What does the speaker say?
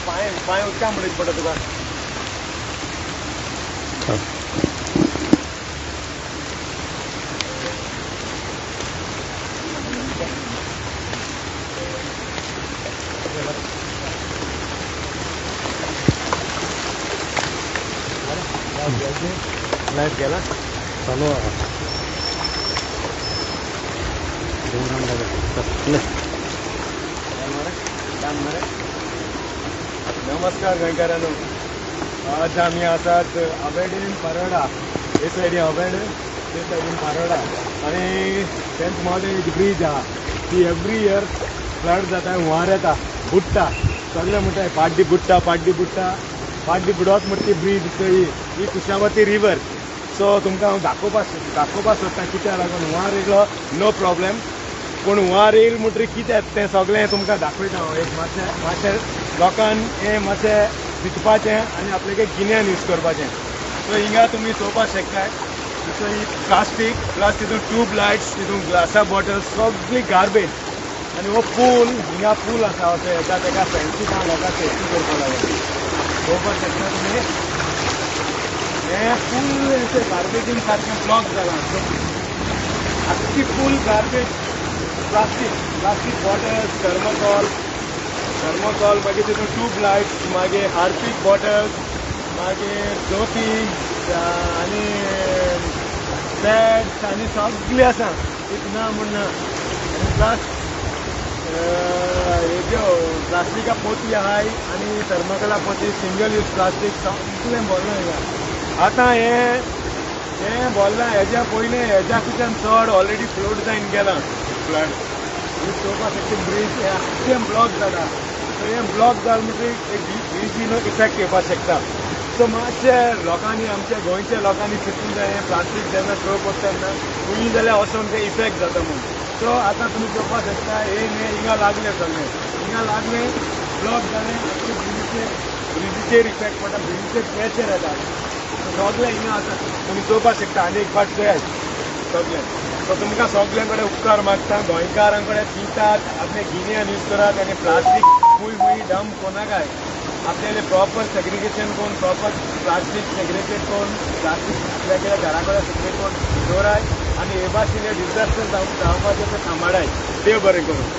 पाय उदका म्हणत पडटा तुका लाईट गेला चालू नमस्कार गोंयकारांनो, आज आमी आसात अबेडीन पारोडा. हे सायडीन अबेड, ते सायडीन पारोडा आनी टेंथ मावंटेन ब्रीज आहा ती एवरी इयर फ्लड जाता, हुंवार येता, बुडटा सगळे म्हणटाय पाड्डी बुडटा पाड्डी बुडोत म्हणटा ती ब्रीज ही कुशावती रिवर. सो तुमकां हांव दाखोवपाक सोदता कित्याक लागून हुंवार येयलो नो प्रॉब्लेम, पूण हुंवार येयलो म्हणटरी कितें तें सगळें तुमकां दाखयता हांव. एक मातशें लोकांक हें मातशें चिंतपाचें आनी आपल्याक गिन्यान यूज करपाचें. सो हिंगा तुमी चोवपाक शकताय. सो ही प्लास्टीक प्लस तितून ट्यूब लायट्स, तितून ग्लासा बॉटल्स, सगळी गार्बेज. आनी हो पूल हिंगा पूल आसा असो येता तेका फेन्सी हांव लोकांक सेफ्टी करपा लागून पळोवपाक शकता तुमी. हें पूल अशें गार्बेजीन सारकें ब्लॉक जालां. सो आख्खी फूल गार्बेज प्लास्टीक बॉटल्स, थर्मोकॉल मागीर तितून ट्यूब लायट्स, मागीर हार्पिक बॉटल्स, मागीर जोतींग आनी पॅड्स आनी सगळें आसा, एक ना म्हूण ना. आनी प्लस हेज्यो प्लास्टिका पोती आहाय आनी थर्मोकॉला पोती, सिंगल यूज प्लास्टीक सगळें भरलां हिंगा. आतां हें भरलां, हेज्या पयलें हेज्याकूच्यान चड ऑलरेडी फ्लोट जायन गेलां फ्लड. चोवपाक शकता ब्रीज हें आख्खें ब्लॉक जाता. सो हें ब्लॉक जालें म्हणटरी एक ब्रिजीनो इफेक्ट येवपाक शकता. सो मातशें लोकांनी, आमच्या गोंयच्या लोकांनी चिंतूंक जाय हें प्लास्टीक जेन्ना थ्रो करता तेन्ना खंयी जाल्यार वचोन तें इफेक्ट जाता म्हणून. सो आतां तुमी चोवपाक शकता हें हिंगा लागलें सगळें, हिंगा लागलें ब्लॉक जालें, ब्रिजीचेर इफेक्ट पडटा, ब्रिजीचेर प्रेशर येता. सगळें हिंगा आसा तुमी चोवपाक शकता. आनी एक फावट चोयात सगळें. सो तुमकां सगळ्यां कडेन उपकार मागता, गोंयकारां कडेन पितात, आपले गिन्यान यूज करात आनी प्लास्टीक खूंय डंप कोनाकाय. आपल्याले प्रॉपर सेग्रिगेशन करून, प्रॉपर प्लास्टीक सेग्रिगेट करून, प्लास्टीक आपल्या घरा कडेन सेग्रिगेट करून दवराय आनी हे भाशेन डिजास्टर जावपाचें तें सांबाळाय. देव बरें करूं.